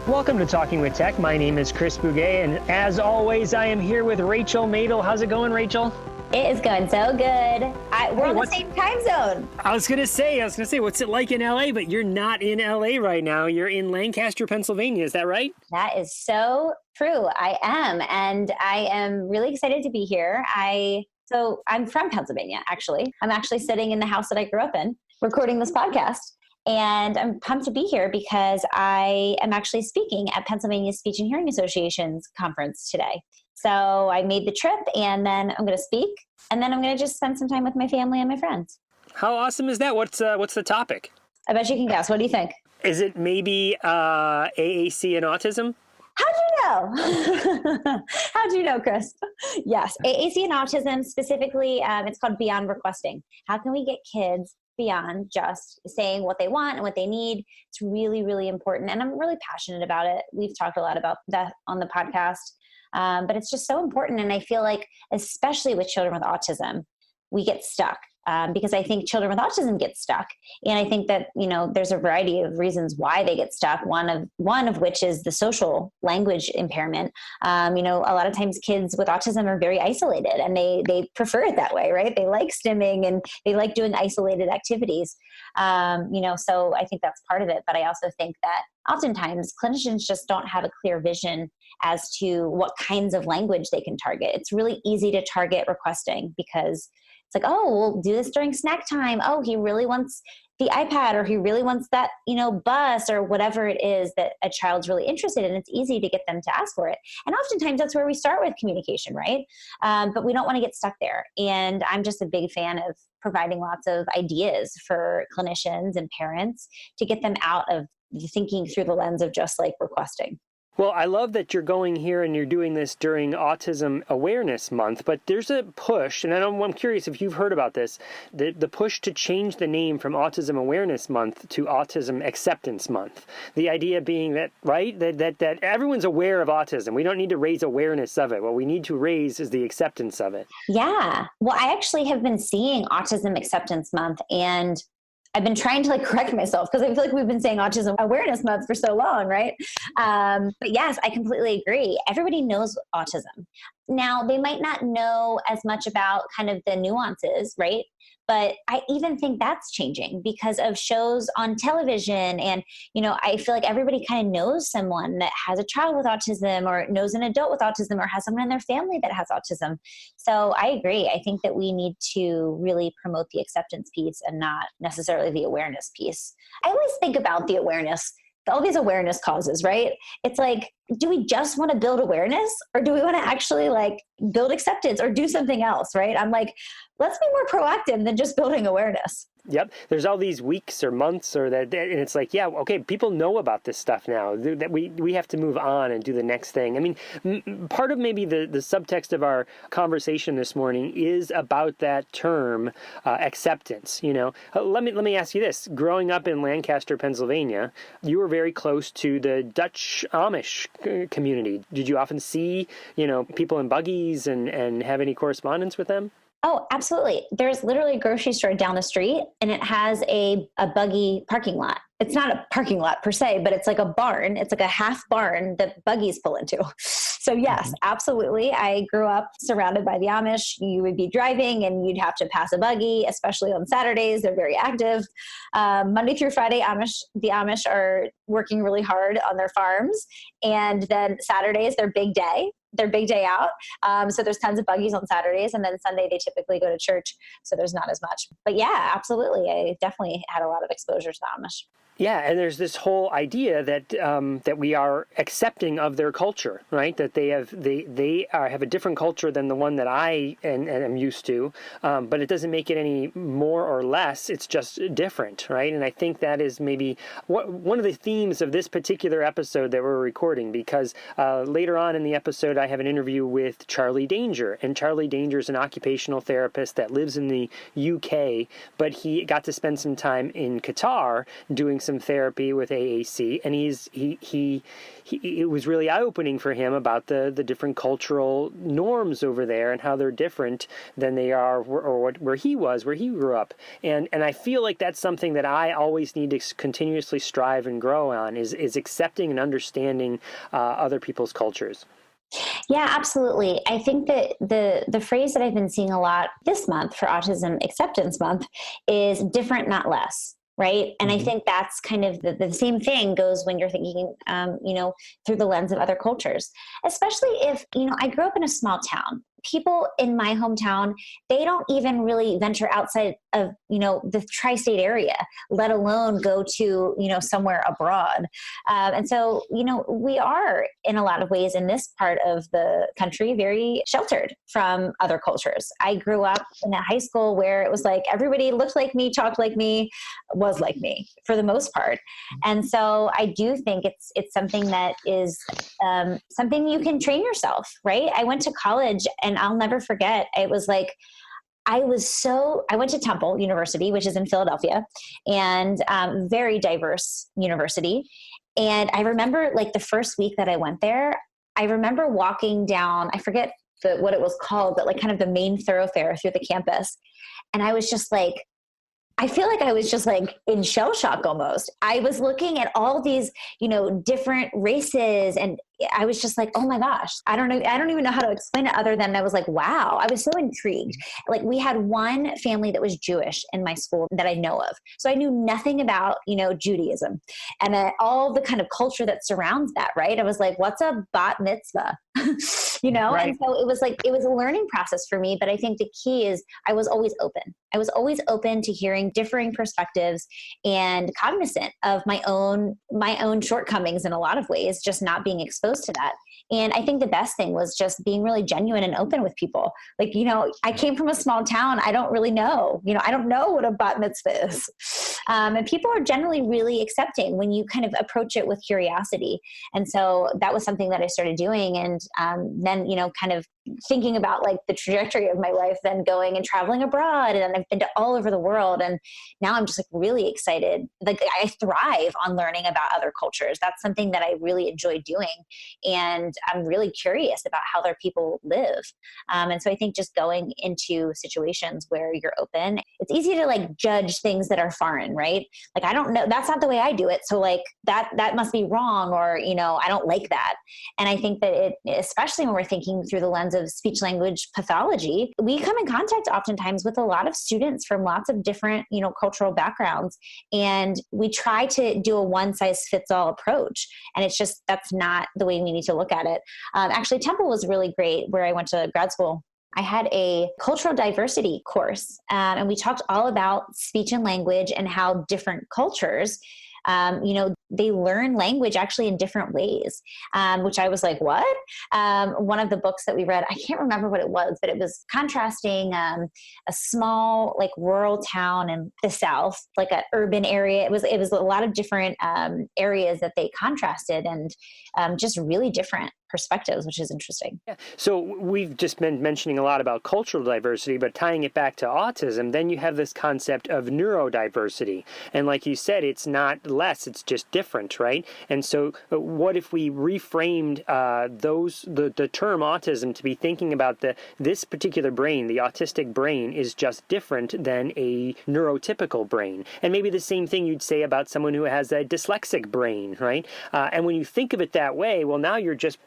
Welcome to Talking with Tech. My name is Chris Bouguet, and as always, I am here with Rachel Madel. How's it going, Rachel? It is going so good. We're on the same time zone. I was gonna say, what's it like in LA? But you're not in LA right now. You're in Lancaster, Pennsylvania. Is that right? That is so true. I am, and I am really excited to be here. So I'm from Pennsylvania, actually. I'm actually sitting in the house that I grew up in, recording this podcast. And I'm pumped to be here because I am actually speaking at Pennsylvania Speech and Hearing Association's conference today. So I made the trip, and then I'm going to speak, and then I'm going to just spend some time with my family and my friends. How awesome is that? What's the topic? I bet you can guess. What do you think? Is it maybe AAC and autism? How'd you know? How'd you know, Chris? Yes, AAC and autism specifically, it's called Beyond Requesting. How can we get kids beyond just saying what they want and what they need? It's really, really important. And I'm really passionate about it. We've talked a lot about that on the podcast, but it's just so important. And I feel like, especially with children with autism, we get stuck because I think children with autism get stuck. And I think that, there's a variety of reasons why they get stuck. One of which is the social language impairment. A lot of times kids with autism are very isolated, and they prefer it that way, right? They like stimming and they like doing isolated activities. So I think that's part of it. But I also think that oftentimes clinicians just don't have a clear vision as to what kinds of language they can target. It's really easy to target requesting because it's like, oh, we'll do this during snack time. Oh, he really wants the iPad, or he really wants that, bus, or whatever it is that a child's really interested in. It's easy to get them to ask for it. And oftentimes that's where we start with communication, right? But we don't want to get stuck there. And I'm just a big fan of providing lots of ideas for clinicians and parents to get them out of thinking through the lens of just like requesting. Well, I love that you're going here and you're doing this during Autism Awareness Month, but there's a push, and I'm curious if you've heard about this, the push to change the name from Autism Awareness Month to Autism Acceptance Month. The idea being that, right, that everyone's aware of autism. We don't need to raise awareness of it. What we need to raise is the acceptance of it. Yeah. Well, I actually have been seeing Autism Acceptance Month, and I've been trying to correct myself because I feel like we've been saying Autism Awareness Month for so long, right? But yes, I completely agree. Everybody knows autism. Now, they might not know as much about kind of the nuances, right? But I even think that's changing because of shows on television. And, I feel like everybody kind of knows someone that has a child with autism, or knows an adult with autism, or has someone in their family that has autism. So I agree. I think that we need to really promote the acceptance piece and not necessarily the awareness piece. I always think about the awareness, all these awareness causes, right? It's like, do we just want to build awareness, or do we want to actually build acceptance or do something else, right? I'm like, let's be more proactive than just building awareness. Yep. There's all these weeks or months and it's like, yeah, okay, people know about this stuff now, that we have to move on and do the next thing. I mean, part of maybe the subtext of our conversation this morning is about that term, acceptance. Let me ask you this. Growing up in Lancaster, Pennsylvania, you were very close to the Dutch Amish community. Did you often see, people in buggies and have any correspondence with them? Oh, absolutely. There's literally a grocery store down the street, and it has a buggy parking lot. It's not a parking lot per se, but it's like a barn. It's like a half barn that buggies pull into. So yes, absolutely. I grew up surrounded by the Amish. You would be driving and you'd have to pass a buggy, especially on Saturdays. They're very active. Monday through Friday, the Amish are working really hard on their farms. And then Saturdays, their big day out. So there's tons of buggies on Saturdays, and then Sunday they typically go to church. So there's not as much, but yeah, absolutely. I definitely had a lot of exposure to the Amish. Yeah, and there's this whole idea that that we are accepting of their culture, right? That they have a different culture than the one that I am used to, but it doesn't make it any more or less. It's just different, right? And I think that is maybe one of the themes of this particular episode that we're recording, because later on in the episode I have an interview with Charlie Danger, and Charlie Danger is an occupational therapist that lives in the UK, but he got to spend some time in Qatar doing some therapy with AAC, and it was really eye-opening for him about the different cultural norms over there and how they're different than they are where he grew up. And I feel like that's something that I always need to continuously strive and grow on, is accepting and understanding other people's cultures. Yeah, absolutely. I think that the phrase that I've been seeing a lot this month for Autism Acceptance Month is different, not less. Right. And I think that's kind of the same thing goes when you're thinking, through the lens of other cultures, especially if, I grew up in a small town. People in my hometown, they don't even really venture outside of, the tri-state area, let alone go to, somewhere abroad. And so, we are in a lot of ways in this part of the country, very sheltered from other cultures. I grew up in a high school where it was like everybody looked like me, talked like me, was like me for the most part. And so I do think it's something that is something you can train yourself, right? I went to college and I'll never forget. It was like, I went to Temple University, which is in Philadelphia, and very diverse university. And I remember like the first week that I went there, I remember walking down, I forget what it was called, but like kind of the main thoroughfare through the campus. And I was just like, I feel like I was just like in shell shock almost. I was looking at all these, different races, and I was just like, oh my gosh, I don't know. I don't even know how to explain it other than I was like, wow, I was so intrigued. Like we had one family that was Jewish in my school that I know of. So I knew nothing about, Judaism and all the kind of culture that surrounds that. Right. I was like, what's a bat mitzvah? Right. And so it was a learning process for me. But I think the key is I was always open. I was always open to hearing differing perspectives and cognizant of my own shortcomings in a lot of ways, just not being exposed to that. And I think the best thing was just being really genuine and open with people. Like, I came from a small town. I don't really know, I don't know what a bat mitzvah is. And people are generally really accepting when you kind of approach it with curiosity. And so that was something that I started doing. And then, kind of thinking about like the trajectory of my life, then going and traveling abroad. And then I've been to all over the world. And now I'm just like really excited. Like I thrive on learning about other cultures. That's something that I really enjoy doing. And I'm really curious about how their people live. And so I think just going into situations where you're open, it's easy to like judge things that are foreign, right? Like, I don't know, that's not the way I do it. So like that must be wrong, or, I don't like that. And I think that especially when we're thinking through the lens of speech language pathology, we come in contact oftentimes with a lot of students from lots of different, cultural backgrounds. And we try to do a one size fits all approach. And it's just, that's not the way we need to look at it. Actually, Temple was really great where I went to grad school. I had a cultural diversity course, and we talked all about speech and language and how different cultures, they learn language actually in different ways, which I was like, what? One of the books that we read, I can't remember what it was, but it was contrasting a small, like rural town in the South, like an urban area. It was a lot of different areas that they contrasted, and just really different perspectives, which is interesting. Yeah. So we've just been mentioning a lot about cultural diversity, but tying it back to autism, then you have this concept of neurodiversity. And like you said, it's not less, it's just different, right? And so what if we reframed the term autism to be thinking about this particular brain, the autistic brain, is just different than a neurotypical brain. And maybe the same thing you'd say about someone who has a dyslexic brain, right? And when you think of it that way, well, now you're just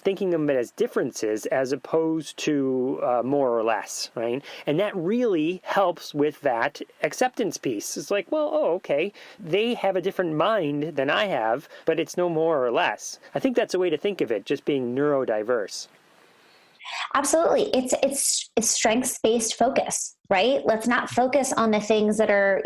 thinking of it as differences as opposed to more or less, right? And that really helps with that acceptance piece. It's like, well, okay, they have a different mind than I have, but it's no more or less. I think that's a way to think of it, just being neurodiverse. Absolutely. It's strengths-based focus, right? Let's not focus on the things that are,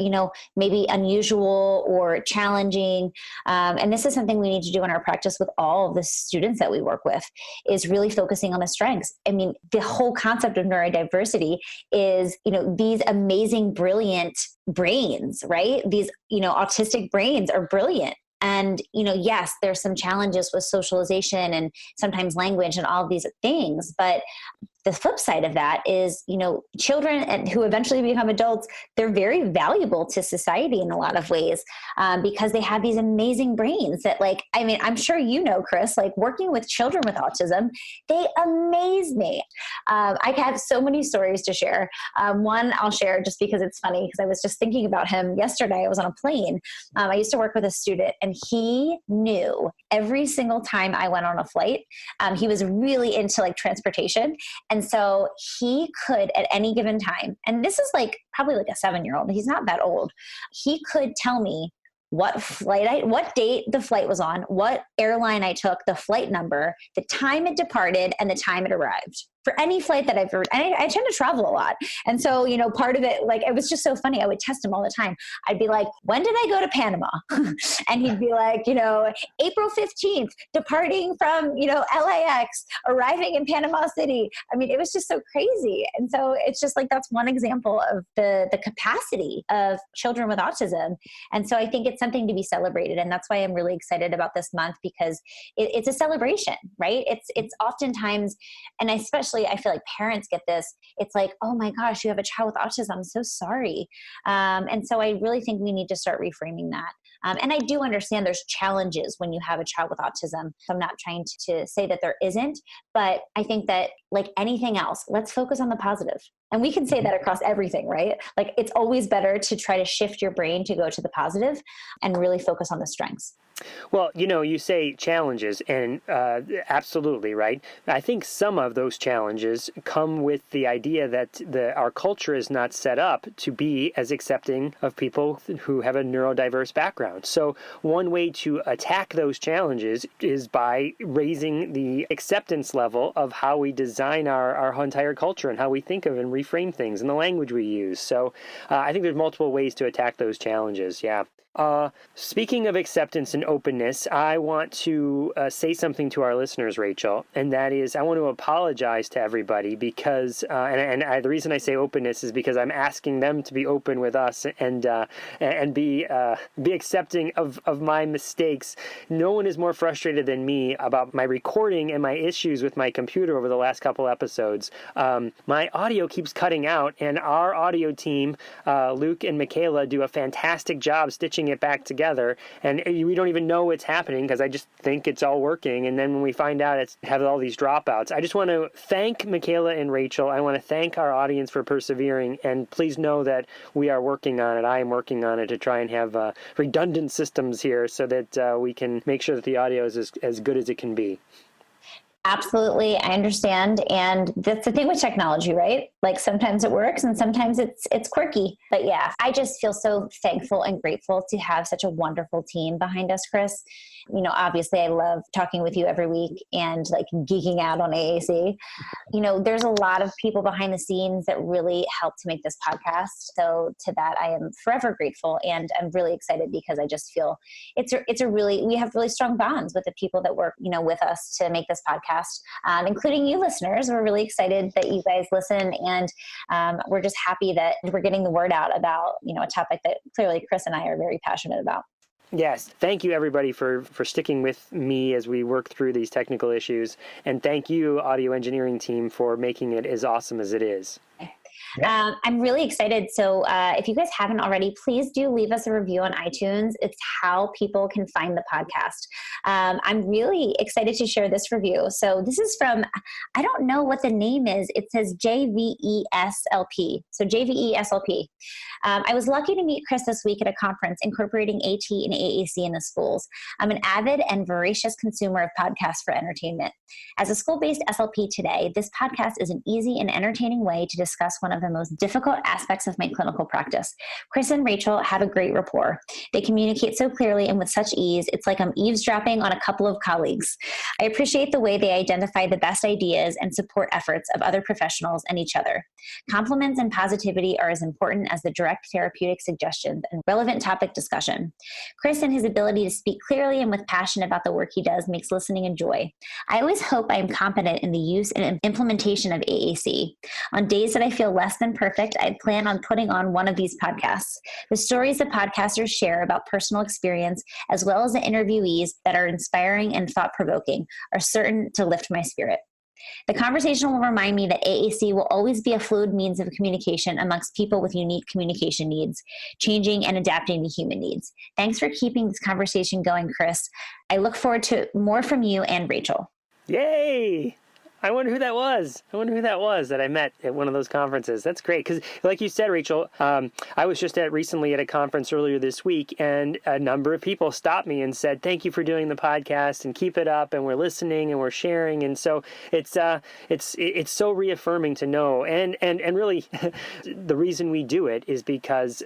maybe unusual or challenging. And this is something we need to do in our practice with all of the students that we work with, is really focusing on the strengths. I mean, the whole concept of neurodiversity is, these amazing, brilliant brains, right? These, autistic brains are brilliant. And, yes, there's some challenges with socialization and sometimes language and all of these things, but the flip side of that is, children and who eventually become adults, they're very valuable to society in a lot of ways, because they have these amazing brains that I'm sure Chris, working with children with autism, they amaze me. I have so many stories to share. One I'll share just because it's funny, because I was just thinking about him yesterday. I was on a plane. I used to work with a student, and he knew every single time I went on a flight. He was really into transportation. And so he could at any given time, and this is probably a 7-year-old, he's not that old. He could tell me what date the flight was on, what airline I took, the flight number, the time it departed, and the time it arrived. For any flight that I've ever, and I tend to travel a lot. And so, part of it, it was just so funny. I would test him all the time. I'd be like, when did I go to Panama? And he'd be like, April 15th, departing from, LAX, arriving in Panama City. I mean, it was just so crazy. And so it's just that's one example of the capacity of children with autism. And so I think it's something to be celebrated. And that's why I'm really excited about this month, because it's a celebration, right? It's oftentimes, and especially I feel like parents get this. It's oh my gosh, you have a child with autism. I'm so sorry. And so I really think we need to start reframing that. And I do understand there's challenges when you have a child with autism. So I'm not trying to say that there isn't, but I think that like anything else, let's focus on the positive. And we can say that across everything, right? It's always better to try to shift your brain to go to the positive and really focus on the strengths. Well, you say challenges, and absolutely, right? I think some of those challenges come with the idea that our culture is not set up to be as accepting of people who have a neurodiverse background. So one way to attack those challenges is by raising the acceptance level of how we design our entire culture and how we think of and reframe things and the language we use. So I think there's multiple ways to attack those challenges, yeah. Speaking of acceptance and openness, I want to say something to our listeners, Rachel, and that is I want to apologize to everybody because, the reason I say openness is because I'm asking them to be open with us and be accepting of my mistakes. No one is more frustrated than me about my recording and my issues with my computer over the last couple episodes. My audio keeps cutting out, and our audio team, Luke and Michaela, do a fantastic job stitching it back together, and we don't even know what's happening because I just think it's all working, and then when we find out it has all these dropouts. I just want to thank Michaela and Rachel. I want to thank our audience for persevering, and please know that we are working on it. I am working on it to try and have redundant systems here so that we can make sure that the audio is as good as it can be. Absolutely. I understand. And that's the thing with technology, right? Sometimes it works and sometimes it's quirky. But yeah, I just feel so thankful and grateful to have such a wonderful team behind us, Chris. Obviously I love talking with you every week and geeking out on AAC. There's a lot of people behind the scenes that really help to make this podcast. So to that, I am forever grateful, and I'm really excited because I just feel we have really strong bonds with the people that work, with us to make this podcast, including you listeners. We're really excited that you guys listen, and we're just happy that we're getting the word out about, a topic that clearly Chris and I are very passionate about. Yes. Thank you, everybody, for sticking with me as we work through these technical issues. And thank you, audio engineering team, for making it as awesome as it is. I'm really excited. So if you guys haven't already, please do leave us a review on iTunes. It's how people can find the podcast. I'm really excited to share this review. So this is from, I don't know what the name is. It says JVESLP. So JVESLP. I was lucky to meet Chris this week at a conference incorporating AT and AAC in the schools. I'm an avid and voracious consumer of podcasts for entertainment. As a school-based SLP today, this podcast is an easy and entertaining way to discuss one of the most difficult aspects of my clinical practice. Chris and Rachel have a great rapport. They communicate so clearly and with such ease, it's like I'm eavesdropping on a couple of colleagues. I appreciate the way they identify the best ideas and support efforts of other professionals and each other. Compliments and positivity are as important as the direct therapeutic suggestions and relevant topic discussion. Chris and his ability to speak clearly and with passion about the work he does makes listening a joy. I always hope I am competent in the use and implementation of AAC. On days that I feel less than perfect, I plan on putting on one of these podcasts. The stories the podcasters share about personal experience, as well as the interviewees that are inspiring and thought-provoking, are certain to lift my spirit. The conversation will remind me that AAC will always be a fluid means of communication amongst people with unique communication needs, changing and adapting to human needs. Thanks for keeping this conversation going, Chris. I look forward to more from you and Rachel. Yay! I wonder who that was. That I met at one of those conferences. That's great. Because like you said, Rachel, I was just recently at a conference earlier this week, and a number of people stopped me and said, thank you for doing the podcast and keep it up. And we're listening and we're sharing. And so it's so reaffirming to know. And really the reason we do it is because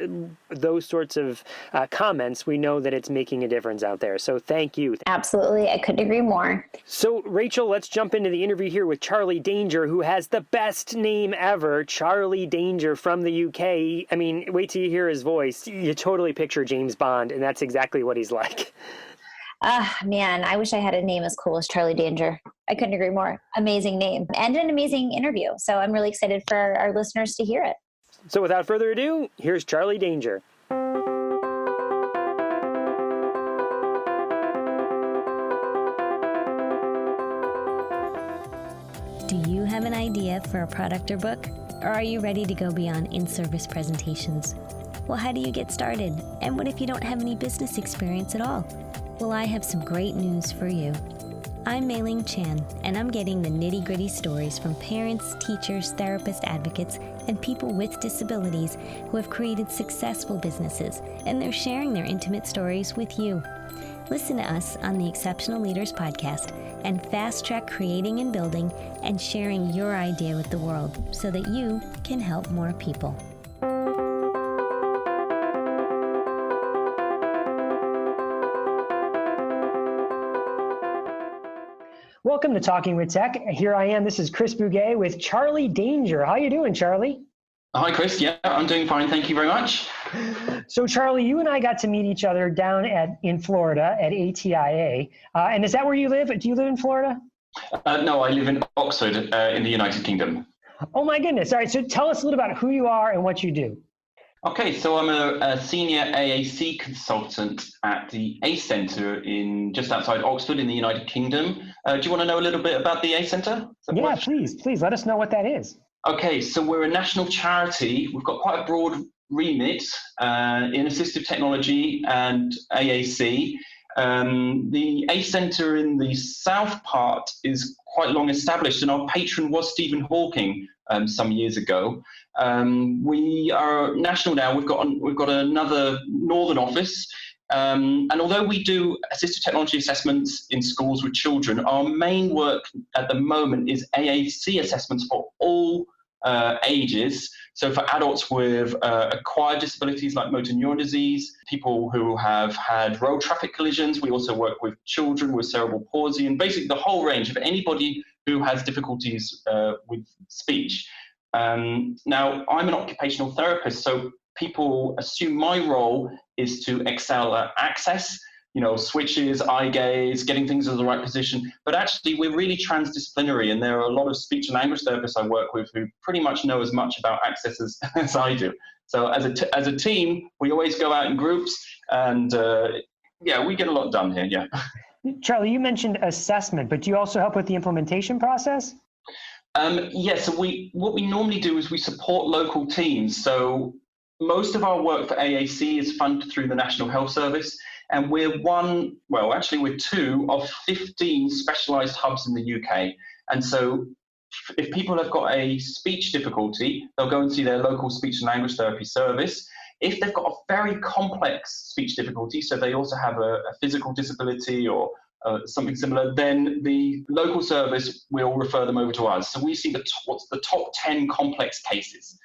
those sorts of comments, we know that it's making a difference out there. So thank you. Absolutely. I couldn't agree more. So Rachel, let's jump into the interview here with Charlie Danger, who has the best name ever, Charlie Danger from the UK. I mean, wait till you hear his voice. You totally picture James Bond, and that's exactly what he's like. Man, I wish I had a name as cool as Charlie Danger. I couldn't agree more. Amazing name and an amazing interview. So I'm really excited for our listeners to hear it. So without further ado, here's Charlie Danger. Do you have an idea for a product or book? Or are you ready to go beyond in-service presentations? Well, how do you get started? And what if you don't have any business experience at all? Well, I have some great news for you. I'm Mei-Ling Chan, and I'm getting the nitty-gritty stories from parents, teachers, therapists, advocates, and people with disabilities who have created successful businesses, and they're sharing their intimate stories with you. Listen to us on the Exceptional Leaders Podcast and fast-track creating and building and sharing your idea with the world so that you can help more people. Welcome to Talking with Tech. Here I am. This is Chris Bouguet with Charlie Danger. How you doing, Charlie? Hi, Chris. Yeah, I'm doing fine. Thank you very much. So, Charlie, you and I got to meet each other down in Florida at ATIA. And is that where you live? Do you live in Florida? No, I live in Oxford in the United Kingdom. Oh, my goodness. All right. So tell us a little about who you are and what you do. Okay, so I'm a senior AAC consultant at the ACE Centre in just outside Oxford in the United Kingdom. Do you want to know a little bit about the ACE Centre? Yeah, please. Let us know what that is. Okay, so we're a national charity. We've got quite a broad remit in assistive technology and AAC. The ACE Centre in the south part is quite long established, and our patron was Stephen Hawking some years ago. We are national now. We've got another northern office, and although we do assistive technology assessments in schools with children, our main work at the moment is AAC assessments for all ages. So for adults with acquired disabilities like motor neuron disease, people who have had road traffic collisions. We also work with children with cerebral palsy, and basically the whole range of anybody who has difficulties with speech. Now, I'm an occupational therapist, so people assume my role is to excel at access, switches, eye gaze, getting things in the right position. But actually, we're really transdisciplinary, and there are a lot of speech and language therapists I work with who pretty much know as much about access as I do. So as a team, we always go out in groups, and we get a lot done here, yeah. Charlie, you mentioned assessment, but do you also help with the implementation process? Yes, so what we normally do is we support local teams. So most of our work for AAC is funded through the National Health Service, and we're we're two of 15 specialised hubs in the UK. And so if people have got a speech difficulty, they'll go and see their local speech and language therapy service. If they've got a very complex speech difficulty, so they also have a physical disability or something similar, then the local service will refer them over to us. So we see what's the top 10 complex cases.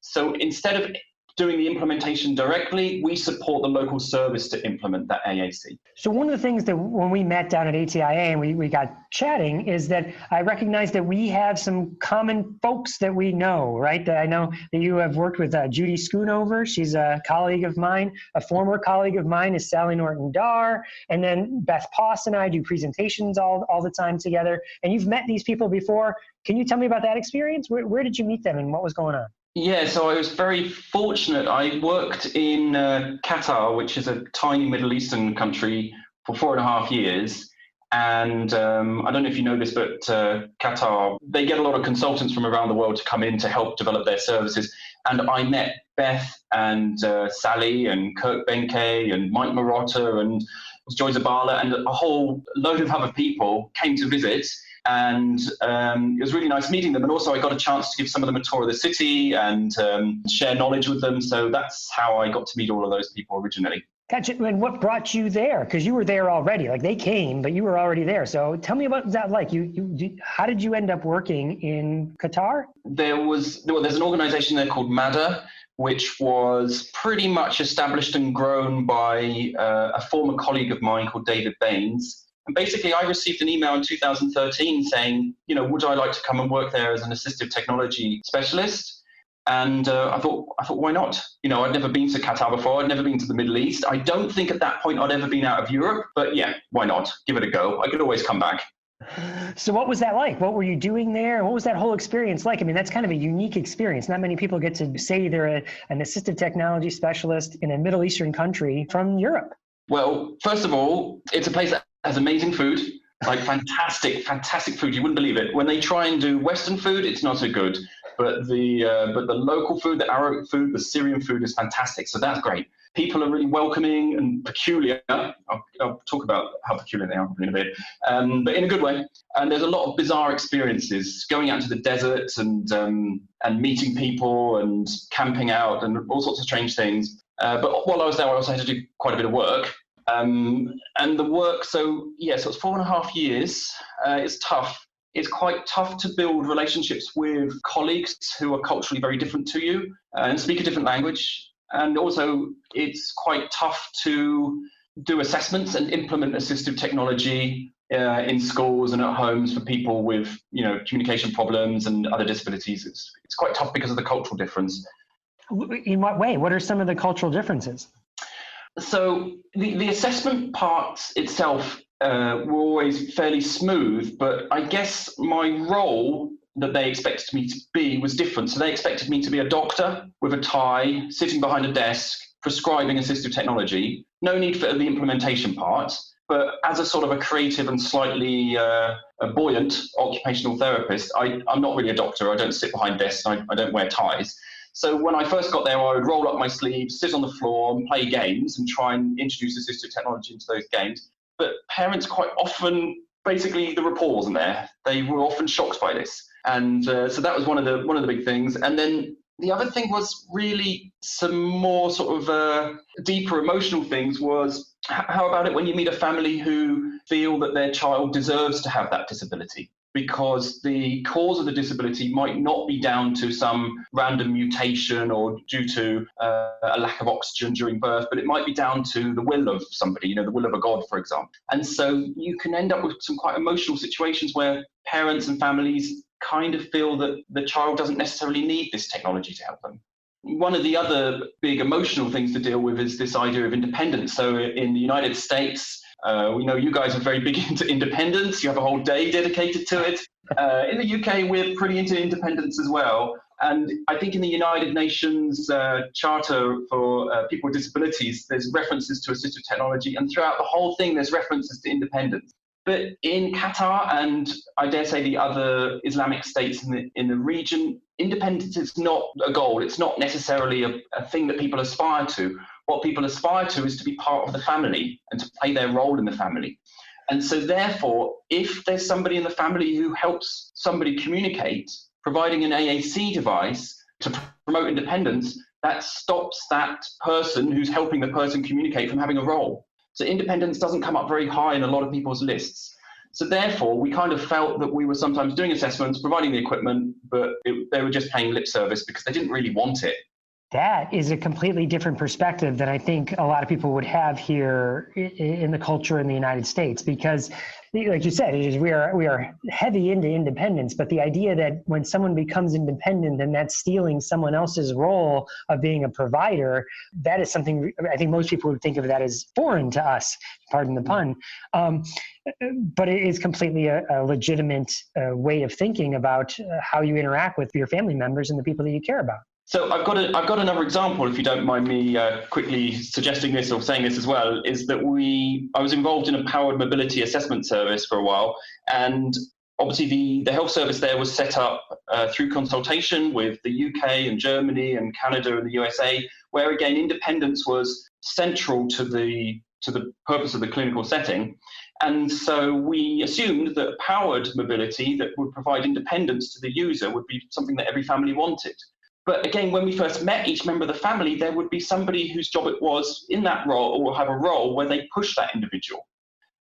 So instead of doing the implementation directly, we support the local service to implement that AAC. So one of the things that when we met down at ATIA and we got chatting is that I recognized that we have some common folks that we know, right? I know that you have worked with Judy Schoonover. She's a colleague of mine. A former colleague of mine is Sally Norton-Dar. And then Beth Poss and I do presentations all the time together. And you've met these people before. Can you tell me about that experience? Where did you meet them and what was going on? Yeah, so I was very fortunate. I worked in Qatar, which is a tiny Middle Eastern country, for 4.5 years. And I don't know if you know this, but Qatar, they get a lot of consultants from around the world to come in to help develop their services. And I met Beth and Sally and Kirk Benke and Mike Marotta and Joy Zabala and a whole load of other people came to visit. And it was really nice meeting them. And also I got a chance to give some of them a tour of the city and share knowledge with them. So that's how I got to meet all of those people originally. Gotcha. And what brought you there? Because you were there already. Like they came, but you were already there. So tell me about that. Like how did you end up working in Qatar? There's an organization there called MADA, which was pretty much established and grown by a former colleague of mine called David Baines. And basically, I received an email in 2013 saying, would I like to come and work there as an assistive technology specialist? And I thought, why not? I'd never been to Qatar before. I'd never been to the Middle East. I don't think at that point I'd ever been out of Europe. But yeah, why not? Give it a go. I could always come back. So what was that like? What were you doing there? What was that whole experience like? I mean, that's kind of a unique experience. Not many people get to say they're an assistive technology specialist in a Middle Eastern country from Europe. Well, first of all, it's a place that has amazing food. Like fantastic food. You wouldn't believe it. When they try and do Western food, it's not so good. But the local food, the Arabic food, the Syrian food is fantastic. So that's great. People are really welcoming and peculiar. I'll talk about how peculiar they are in a bit, but in a good way. And there's a lot of bizarre experiences, going out to the desert and meeting people and camping out and all sorts of strange things. But while I was there, I also had to do quite a bit of work. And the work, so it's 4.5 years. It's tough. It's quite tough to build relationships with colleagues who are culturally very different to you and speak a different language. And also, it's quite tough to do assessments and implement assistive technology in schools and at homes for people with, communication problems and other disabilities. It's quite tough because of the cultural difference. In what way? What are some of the cultural differences? So the assessment part itself were always fairly smooth, but I guess my role that they expected me to be was different. So they expected me to be a doctor with a tie, sitting behind a desk, prescribing assistive technology. No need for the implementation part, but as a sort of a creative and slightly a buoyant occupational therapist, I'm not really a doctor. I don't sit behind desks. I don't wear ties. So when I first got there, I would roll up my sleeves, sit on the floor and play games and try and introduce assistive technology into those games. But parents quite often, basically the rapport wasn't there. They were often shocked by this. And so that was one of the big things. And then the other thing was really some more sort of deeper emotional things was, how about it when you meet a family who feel that their child deserves to have that disability? Because the cause of the disability might not be down to some random mutation or due to a lack of oxygen during birth, but it might be down to the will of somebody, the will of a God, for example. And so you can end up with some quite emotional situations where parents and families kind of feel that the child doesn't necessarily need this technology to help them. One of the other big emotional things to deal with is this idea of independence. So in the United States, we know you guys are very big into independence. You have a whole day dedicated to it. In the UK, we're pretty into independence as well. And I think in the United Nations Charter for People with Disabilities, there's references to assistive technology. And throughout the whole thing, there's references to independence. But in Qatar and I dare say the other Islamic states in the region, independence is not a goal. It's not necessarily a thing that people aspire to. What people aspire to is to be part of the family and to play their role in the family. And so therefore, if there's somebody in the family who helps somebody communicate, providing an AAC device to promote independence, that stops that person who's helping the person communicate from having a role. So independence doesn't come up very high in a lot of people's lists. So therefore, we kind of felt that we were sometimes doing assessments, providing the equipment, but they were just paying lip service because they didn't really want it. That is a completely different perspective than I think a lot of people would have here in the culture in the United States, because like you said, we are heavy into independence, but the idea that when someone becomes independent and that's stealing someone else's role of being a provider, that is something I think most people would think of that as foreign to us, pardon the pun. But it is completely a legitimate way of thinking about how you interact with your family members and the people that you care about. So I've got another example, if you don't mind me quickly suggesting this or saying this as well, is that I was involved in a powered mobility assessment service for a while, and obviously the health service there was set up through consultation with the UK and Germany and Canada and the USA, where again independence was central to the purpose of the clinical setting. And so we assumed that powered mobility that would provide independence to the user would be something that every family wanted. But again, when we first met each member of the family, there would be somebody whose job it was in that role, or will have a role where they push that individual.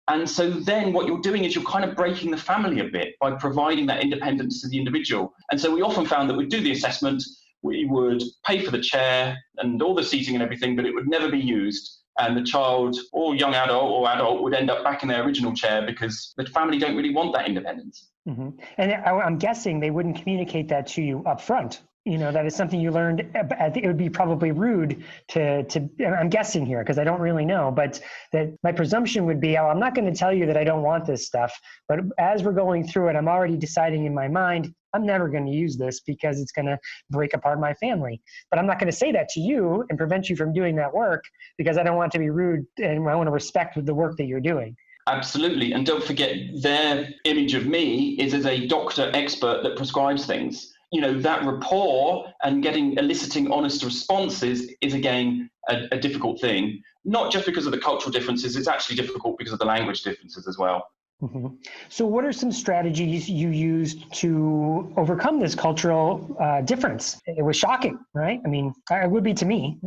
And so then what you're doing is you're kind of breaking the family a bit by providing that independence to the individual. And so we often found that we'd do the assessment, we would pay for the chair and all the seating and everything, but it would never be used. And the child or young adult or adult would end up back in their original chair because the family don't really want that independence. Mm-hmm. And I'm guessing they wouldn't communicate that to you up front. That is something you learned. I think it would be probably rude to I'm guessing here because I don't really know, but that my presumption would be, oh, I'm not going to tell you that I don't want this stuff, but as we're going through it, I'm already deciding in my mind, I'm never going to use this because it's going to break apart my family. But I'm not going to say that to you and prevent you from doing that work because I don't want to be rude and I want to respect the work that you're doing. Absolutely. And don't forget, their image of me is as a doctor expert that prescribes things. That rapport and eliciting honest responses is again a difficult thing, not just because of the cultural differences, it's actually difficult because of the language differences as well. Mm-hmm. So what are some strategies you used to overcome this cultural difference? It was shocking, right? I mean, it would be to me.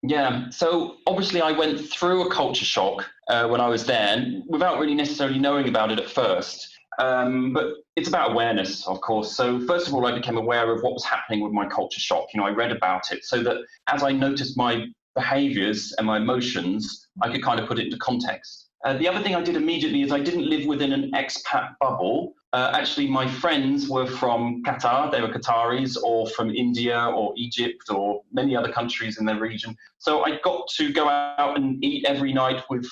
Yeah, so obviously I went through a culture shock when I was there without really necessarily knowing about it at first. But it's about awareness, of course. So first of all, I became aware of what was happening with my culture shock. I read about it so that as I noticed my behaviors and my emotions, I could kind of put it into context. The other thing I did immediately is I didn't live within an expat bubble. Actually, my friends were from Qatar. They were Qataris, or from India or Egypt or many other countries in their region. So I got to go out and eat every night with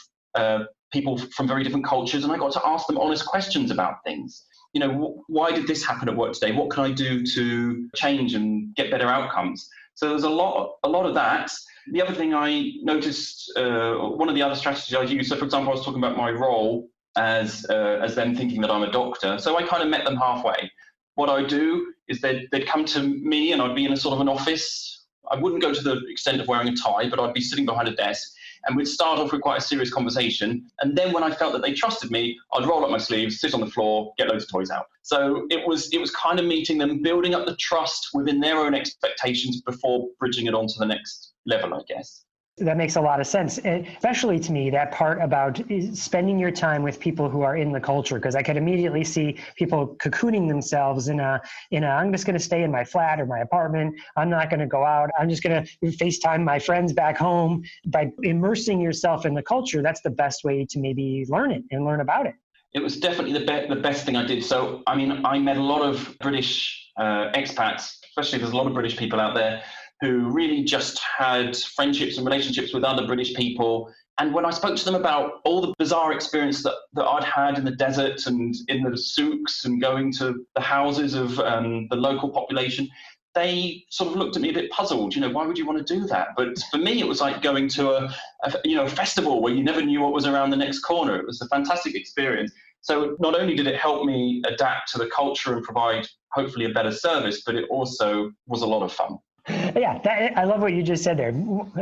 people from very different cultures, and I got to ask them honest questions about things. Why did this happen at work today? What can I do to change and get better outcomes? So there's a lot of that. The other thing I noticed, one of the other strategies I used, so for example, I was talking about my role as them thinking that I'm a doctor. So I kind of met them halfway. What I do is they'd come to me and I'd be in a sort of an office. I wouldn't go to the extent of wearing a tie, but I'd be sitting behind a desk. And we'd start off with quite a serious conversation. And then when I felt that they trusted me, I'd roll up my sleeves, sit on the floor, get loads of toys out. So it was kind of meeting them, building up the trust within their own expectations before bridging it on to the next level, I guess. That makes a lot of sense, especially to me, that part about spending your time with people who are in the culture, because I could immediately see people cocooning themselves in a I'm just going to stay in my flat or my apartment. I'm not going to go out. I'm just going to FaceTime my friends back home. By immersing yourself in the culture, that's the best way to maybe learn it and learn about it. It was definitely the best thing I did. So, I mean, I met a lot of British expats, especially there's a lot of British people out there who really just had friendships and relationships with other British people. And when I spoke to them about all the bizarre experience that I'd had in the desert and in the souks and going to the houses of the local population, they sort of looked at me a bit puzzled. Why would you want to do that? But for me, it was like going to a festival where you never knew what was around the next corner. It was a fantastic experience. So not only did it help me adapt to the culture and provide hopefully a better service, but it also was a lot of fun. Yeah, I love what you just said there,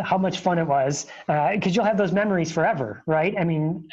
how much fun it was, because you'll have those memories forever, right? I mean,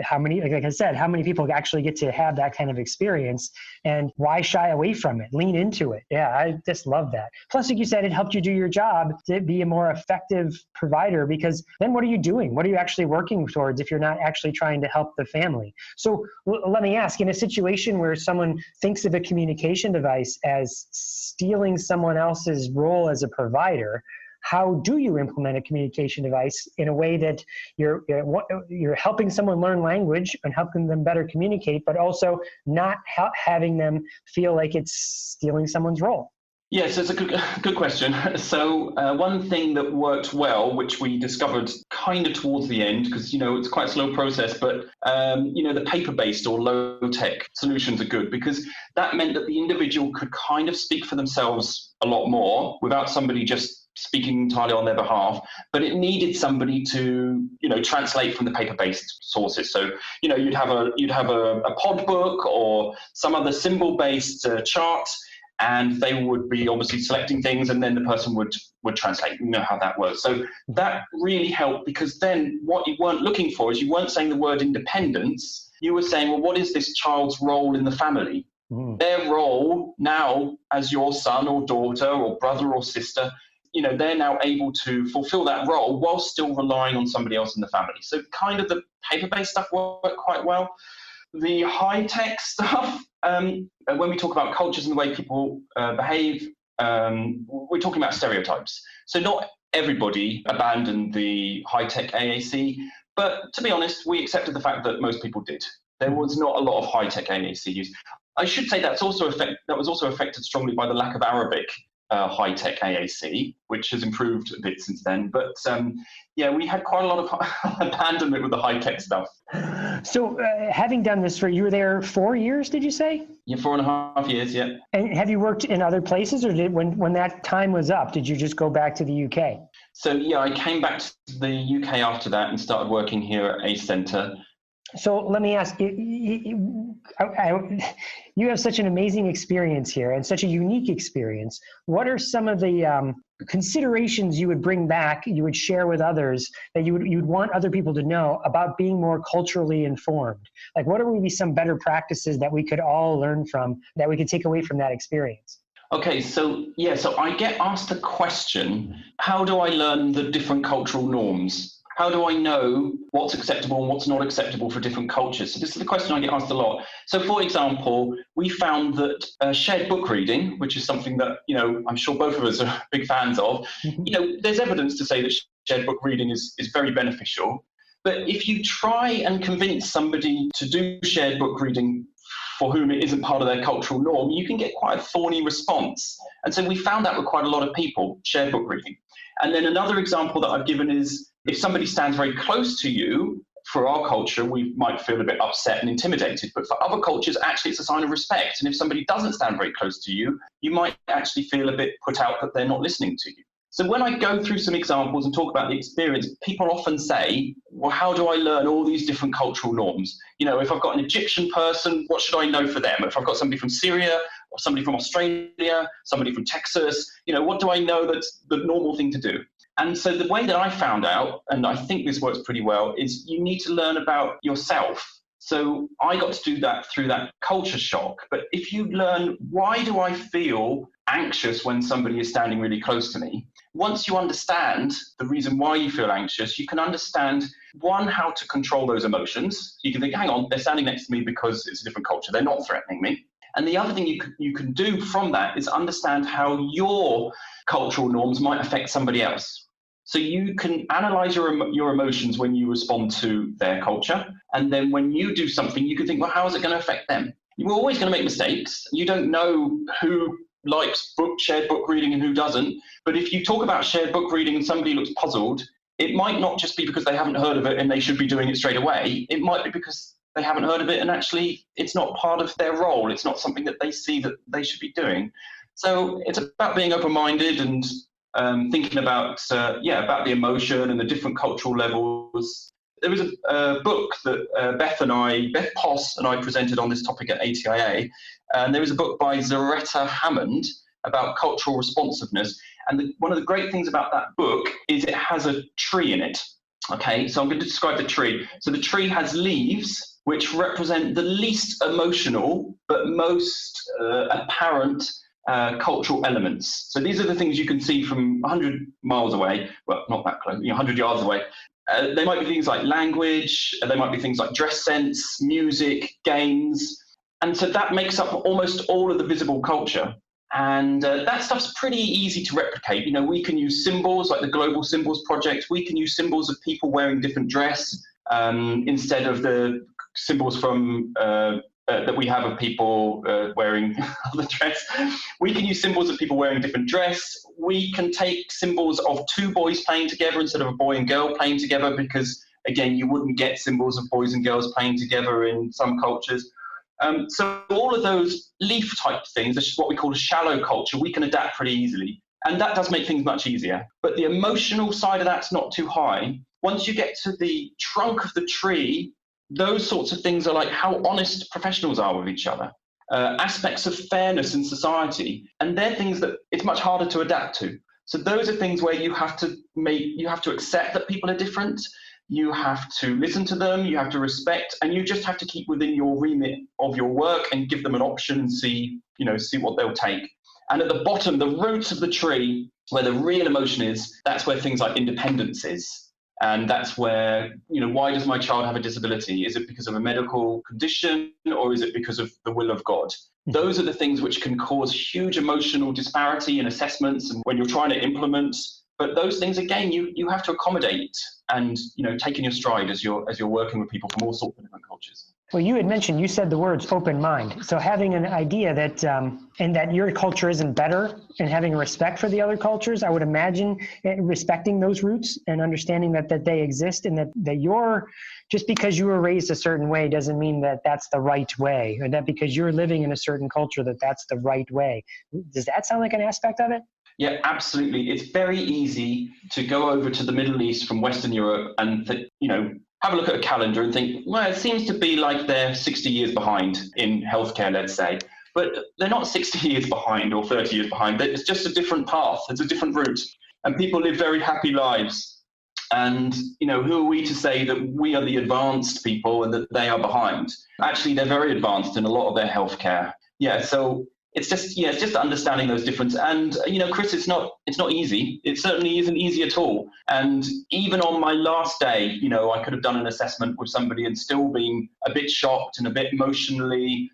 how many, like I said, how many people actually get to have that kind of experience, and why shy away from it? Lean into it. Yeah, I just love that. Plus, like you said, it helped you do your job to be a more effective provider, because then what are you doing? What are you actually working towards if you're not actually trying to help the family? So let me ask, in a situation where someone thinks of a communication device as stealing someone else's role as a provider, how do you implement a communication device in a way that you're helping someone learn language and helping them better communicate, but also not having them feel like it's stealing someone's role? Yes, it's a good question. So one thing that worked well, which we discovered kind of towards the end, because it's quite a slow process, but the paper-based or low-tech solutions are good because that meant that the individual could kind of speak for themselves a lot more without somebody just speaking entirely on their behalf. But it needed somebody to translate from the paper-based sources. So you'd have a pod book or some other symbol-based chart. And they would be obviously selecting things, and then the person would translate. You know how that works. So that really helped because then what you weren't looking for is you weren't saying the word independence. You were saying, well, what is this child's role in the family? Their role now as your son or daughter or brother or sister, they're now able to fulfill that role while still relying on somebody else in the family. So kind of the paper-based stuff worked quite well. The high-tech stuff, when we talk about cultures and the way people behave, we're talking about stereotypes. So not everybody abandoned the high-tech AAC, but to be honest, we accepted the fact that most people did. There was not a lot of high-tech AAC use. I should say that was also affected strongly by the lack of Arabic high-tech AAC, which has improved a bit since then. But we had quite a lot of abandonment with the high-tech stuff. So having done this you were there 4 years, did you say? Yeah, 4.5 years, yeah. And have you worked in other places, or when that time was up, did you just go back to the UK? So I came back to the UK after that and started working here at ACE Centre. So let me ask you, you have such an amazing experience here and such a unique experience. What are some of the considerations you would bring back, you would share with others that you'd want other people to know about being more culturally informed? Like what would be some better practices that we could all learn from, that we could take away from that experience? Okay, so I get asked the question, how do I learn the different cultural norms? How do I know what's acceptable and what's not acceptable for different cultures? So this is the question I get asked a lot. So for example, we found that shared book reading, which is something that, I'm sure both of us are big fans of, there's evidence to say that shared book reading is very beneficial. But if you try and convince somebody to do shared book reading for whom it isn't part of their cultural norm, you can get quite a thorny response. And so we found that with quite a lot of people, shared book reading. And then another example that I've given is if somebody stands very close to you, for our culture, we might feel a bit upset and intimidated. But for other cultures, actually, it's a sign of respect. And if somebody doesn't stand very close to you, you might actually feel a bit put out that they're not listening to you. So when I go through some examples and talk about the experience, people often say, well, how do I learn all these different cultural norms? If I've got an Egyptian person, what should I know for them? If I've got somebody from Syria, or somebody from Australia, somebody from Texas, what do I know that's the normal thing to do? And so the way that I found out, and I think this works pretty well, is you need to learn about yourself. So I got to do that through that culture shock. But if you learn, why do I feel anxious when somebody is standing really close to me? Once you understand the reason why you feel anxious, you can understand, one, how to control those emotions. You can think, hang on, they're standing next to me because it's a different culture. They're not threatening me. And the other thing you can do from that is understand how your cultural norms might affect somebody else. So you can analyze your emotions when you respond to their culture. And then when you do something, you can think, well, how is it going to affect them? You're always going to make mistakes. You don't know who likes shared book reading and who doesn't. But if you talk about shared book reading and somebody looks puzzled, it might not just be because they haven't heard of it and they should be doing it straight away. It might be because they haven't heard of it and actually it's not part of their role. It's not something that they see that they should be doing. So it's about being open-minded and thinking about the emotion and the different cultural levels. There was a book that Beth Poss and I presented on this topic at ATIA, and there was a book by Zaretta Hammond about cultural responsiveness. And one of the great things about that book is it has a tree in it. Okay, so I'm going to describe the tree. So the tree has leaves which represent the least emotional but most apparent cultural elements. So these are the things you can see from 100 miles away. Well, not that close, 100 yards away. They might be things like language, they might be things like dress sense, music, games. And so that makes up almost all of the visible culture. And that stuff's pretty easy to replicate. We can use symbols like the Global Symbols Project. We can use symbols of people wearing different dress instead of the symbols from that we have of people wearing other dress. We can use symbols of people wearing different dress. We can take symbols of two boys playing together instead of a boy and girl playing together, because again, you wouldn't get symbols of boys and girls playing together in some cultures. So all of those leaf type things, which is what we call a shallow culture, we can adapt pretty easily. And that does make things much easier. But the emotional side of that's not too high. Once you get to the trunk of the tree, those sorts of things are like how honest professionals are with each other, aspects of fairness in society. And they're things that it's much harder to adapt to. So those are things where you have to accept that people are different. You have to listen to them, you have to respect, and you just have to keep within your remit of your work and give them an option and see what they'll take. And at the bottom, the roots of the tree, where the real emotion is, that's where things like independence is. And that's where, why does my child have a disability? Is it because of a medical condition, or is it because of the will of God? Those are the things which can cause huge emotional disparity in assessments and when you're trying to implement. But those things, again, you have to accommodate and take in your stride as you're working with people from all sorts of different cultures. Well, you said the words open mind. So having an idea that and that your culture isn't better, and having respect for the other cultures, I would imagine respecting those roots and understanding that they exist, and that you're, just because you were raised a certain way doesn't mean that that's the right way, or that because you're living in a certain culture that's the right way. Does that sound like an aspect of it? Yeah, absolutely. It's very easy to go over to the Middle East from Western Europe and have a look at a calendar and think, well, it seems to be like they're 60 years behind in healthcare, let's say. But they're not 60 years behind or 30 years behind. It's just a different path. It's a different route. And people live very happy lives. And, who are we to say that we are the advanced people and that they are behind? Actually, they're very advanced in a lot of their healthcare. Yeah, so it's just understanding those differences. And, Chris, it's not easy. It certainly isn't easy at all. And even on my last day, I could have done an assessment with somebody and still been a bit shocked and a bit emotionally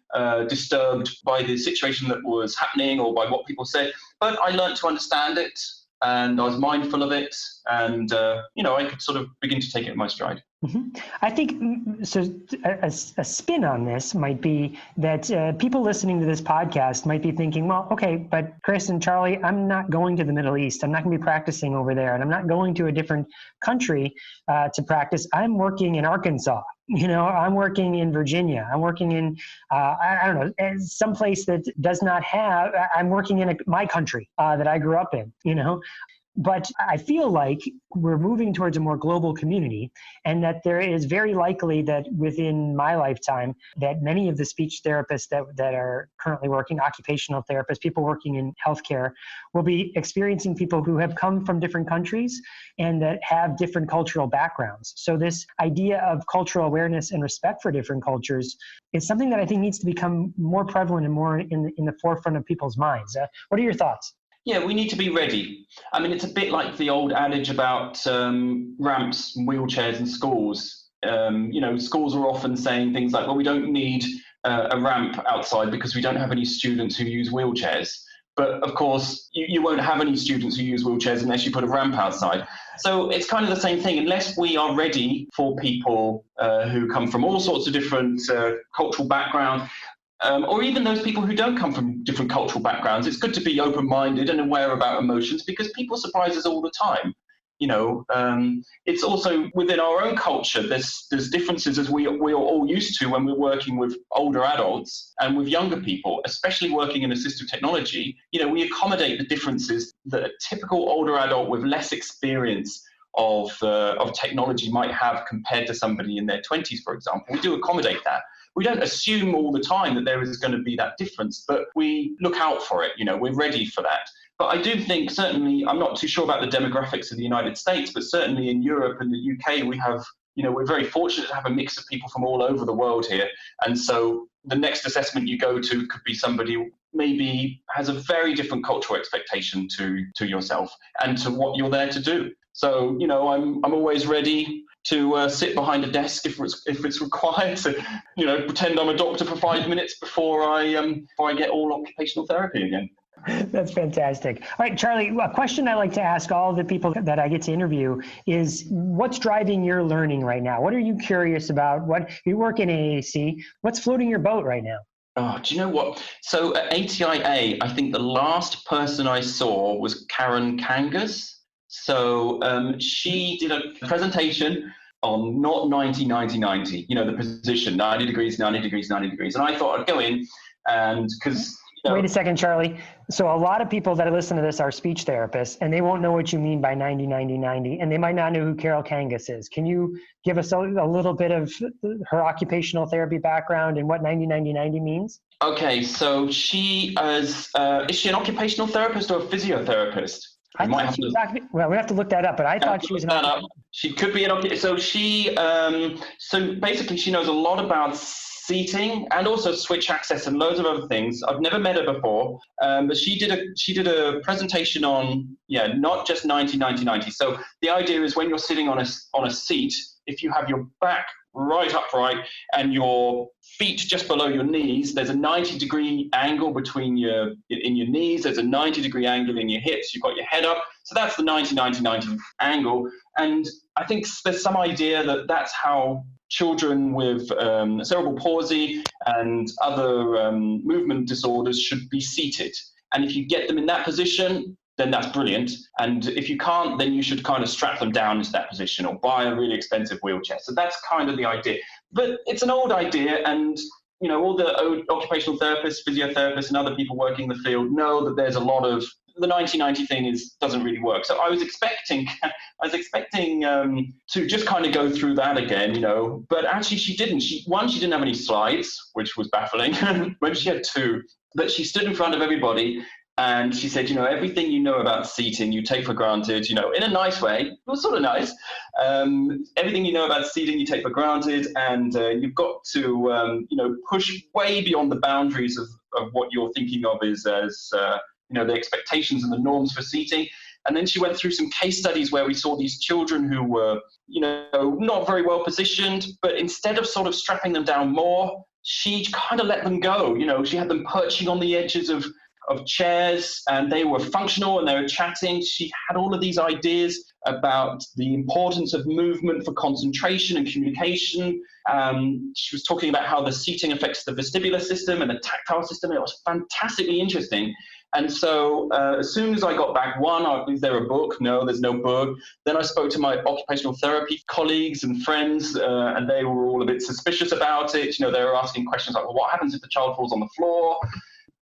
disturbed by the situation that was happening or by what people said. But I learned to understand it, and I was mindful of it, and I could sort of begin to take it in my stride. Mm-hmm. I think so. A spin on this might be that people listening to this podcast might be thinking, well, okay, but Chris and Charlie, I'm not going to the Middle East. I'm not going to be practicing over there, and I'm not going to a different country to practice. I'm working in Arkansas. I'm working in Virginia. I'm working in, I don't know, someplace that does not have, I'm working in my country that I grew up in, But I feel like we're moving towards a more global community, and that there is very likely that within my lifetime that many of the speech therapists that are currently working, occupational therapists, people working in healthcare, will be experiencing people who have come from different countries and that have different cultural backgrounds. So this idea of cultural awareness and respect for different cultures is something that I think needs to become more prevalent and more in the forefront of people's minds. What are your thoughts? Yeah, we need to be ready. I mean, it's a bit like the old adage about ramps and wheelchairs in schools. Schools are often saying things like, well, we don't need a ramp outside because we don't have any students who use wheelchairs. But of course, you won't have any students who use wheelchairs unless you put a ramp outside. So it's kind of the same thing. Unless we are ready for people who come from all sorts of different cultural backgrounds, or even those people who don't come from different cultural backgrounds, it's good to be open-minded and aware about emotions, because people surprise us all the time. It's also within our own culture, there's differences, as we are all used to when we're working with older adults and with younger people, especially working in assistive technology. We accommodate the differences that a typical older adult with less experience of technology might have compared to somebody in their 20s, for example. We do accommodate that. We don't assume all the time that there is going to be that difference, but we look out for it. We're ready for that. But I do think, certainly, I'm not too sure about the demographics of the United States, but certainly in Europe and the UK, we have, we're very fortunate to have a mix of people from all over the world here. And so the next assessment you go to could be somebody who maybe has a very different cultural expectation to yourself and to what you're there to do. So, I'm always ready to sit behind a desk if it's required to, pretend I'm a doctor for 5 minutes before I get all occupational therapy again. That's fantastic. All right, Charlie, a question I like to ask all the people that I get to interview is what's driving your learning right now? What are you curious about? What you work in AAC, what's floating your boat right now? Oh, do you know what? So at ATIA, I think the last person I saw was Karen Kangas. So she did a presentation on not 90, 90, 90, the position, 90 degrees, 90 degrees, 90 degrees. And I thought I'd go in and because... Wait a second, Charlie. So a lot of people that listen to this are speech therapists, and they won't know what you mean by 90, 90, 90, and they might not know who Carol Kangas is. Can you give us a little bit of her occupational therapy background and what 90, 90, 90 means? Okay, so she is she an occupational therapist or a physiotherapist? I thought she was, well, we have to look that up, but I thought she was She could be so she so basically she knows a lot about seating and also switch access and loads of other things. I've never met her before, but she did a presentation on not just 90, 90, 90. So the idea is when you're sitting on a seat, if you have your back right upright and your feet just below your knees, there's a 90-degree angle between in your knees, there's a 90-degree angle in your hips, you've got your head up, so that's the 90, 90, 90 angle. And I think there's some idea that that's how children with cerebral palsy and other movement disorders should be seated. And if you get them in that position, then that's brilliant. And if you can't, then you should kind of strap them down into that position or buy a really expensive wheelchair. So that's kind of the idea. But it's an old idea, and all the occupational therapists, physiotherapists, and other people working in the field know that there's a lot of the 90-90 thing doesn't really work. So I was expecting to just kind of go through that again, but actually she didn't. She didn't have any slides, which was baffling. Maybe she had two, but she stood in front of everybody. And she said, everything you know about seating, you take for granted, in a nice way. It was sort of nice. Everything you know about seating, you take for granted. And you've got to, push way beyond the boundaries of what you're thinking of as the expectations and the norms for seating. And then she went through some case studies where we saw these children who were, not very well positioned, but instead of sort of strapping them down more, she kind of let them go. She had them perching on the edges of chairs, and they were functional and they were chatting. She had all of these ideas about the importance of movement for concentration and communication. She was talking about how the seating affects the vestibular system and the tactile system. It was fantastically interesting. And so as soon as I got back, is there a book? No, there's no book. Then I spoke to my occupational therapy colleagues and friends, and they were all a bit suspicious about it. They were asking questions like, well, what happens if the child falls on the floor?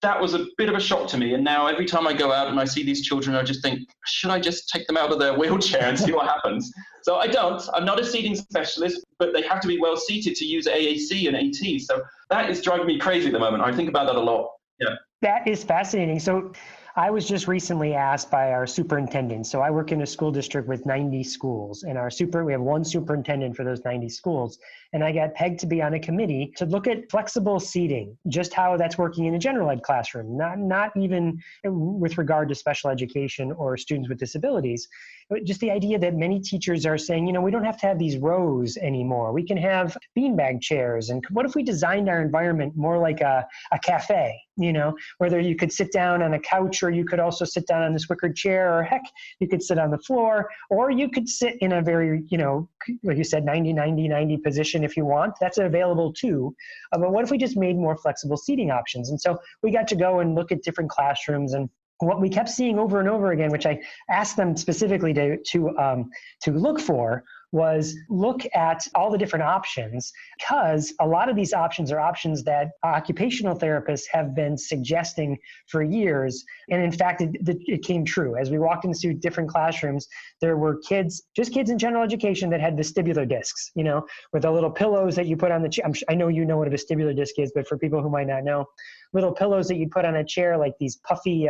That was a bit of a shock to me. And now every time I go out and I see these children, I just think, should I just take them out of their wheelchair and see what happens? So I don't. I'm not a seating specialist, but they have to be well seated to use AAC and AT. So that is driving me crazy at the moment. I think about that a lot. Yeah. That is fascinating. So I was just recently asked by our superintendent. So I work in a school district with 90 schools, and we have one superintendent for those 90 schools. And I got pegged to be on a committee to look at flexible seating, just how that's working in a general ed classroom, not even with regard to special education or students with disabilities. But just the idea that many teachers are saying, we don't have to have these rows anymore. We can have beanbag chairs. And what if we designed our environment more like a cafe, whether you could sit down on a couch, or you could also sit down on this wicker chair, or heck, you could sit on the floor, or you could sit in a very, like you said, 90 position if you want. That's available too. But what if we just made more flexible seating options? And so we got to go and look at different classrooms, and what we kept seeing over and over again, which I asked them specifically to look for, was look at all the different options, because a lot of these options are options that occupational therapists have been suggesting for years. And in fact, it came true. As we walked into different classrooms, there were kids in general education that had vestibular discs, with the little pillows that you put on the chair. I know you know what a vestibular disc is, but for people who might not know, little pillows that you put on a chair, like these puffy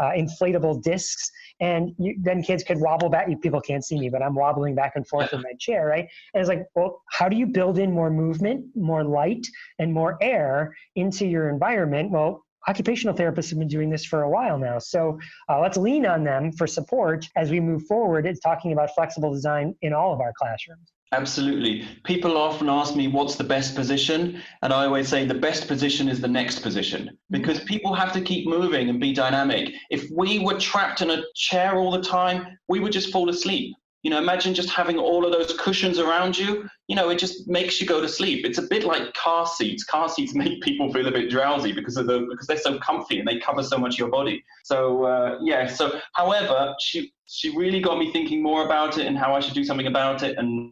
inflatable discs, and then kids could wobble back. People can't see me, but I'm wobbling back and forth in my chair, right? And it's like, well, how do you build in more movement, more light, and more air into your environment? Well, occupational therapists have been doing this for a while now. So let's lean on them for support as we move forward. It's talking about flexible design in all of our classrooms. Absolutely. People often ask me what's the best position, and I always say the best position is the next position, because people have to keep moving and be dynamic. If we were trapped in a chair all the time, we would just fall asleep. Imagine just having all of those cushions around you. It just makes you go to sleep. It's a bit like car seats. Car seats make people feel a bit drowsy because they're so comfy and they cover so much of your body. So So, however, she really got me thinking more about it and how I should do something about it, and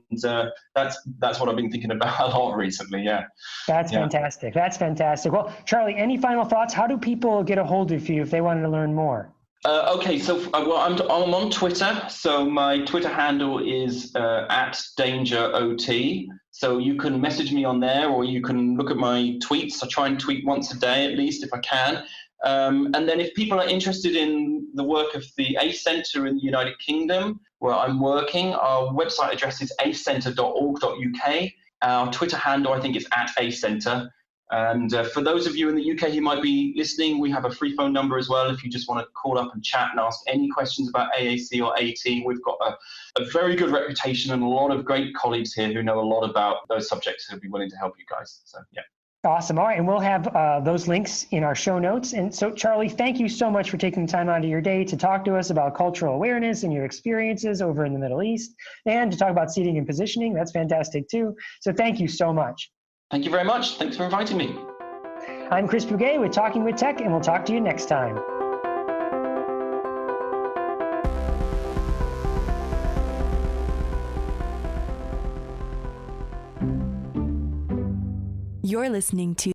that's what I've been thinking about a lot recently. Yeah. That's fantastic. That's fantastic. Well, Charlie, any final thoughts? How do people get a hold of you if they wanted to learn more? Okay, so I'm on Twitter. So my Twitter handle is @DangerOT. So you can message me on there, or you can look at my tweets. I try and tweet once a day at least if I can. And then if people are interested in the work of the ACE Centre in the United Kingdom, where I'm working, our website address is acecentre.org.uk. Our Twitter handle, I think, is @AceCentre. And for those of you in the UK who might be listening, we have a free phone number as well. If you just want to call up and chat and ask any questions about AAC or AT, we've got a very good reputation and a lot of great colleagues here who know a lot about those subjects who'd be willing to help you guys. So, yeah. Awesome. All right. And we'll have those links in our show notes. And so, Charlie, thank you so much for taking time out of your day to talk to us about cultural awareness and your experiences over in the Middle East, and to talk about seating and positioning. That's fantastic, too. So thank you so much. Thank you very much. Thanks for inviting me. I'm Chris Bouguet with Talking with Tech, and we'll talk to you next time. You're listening to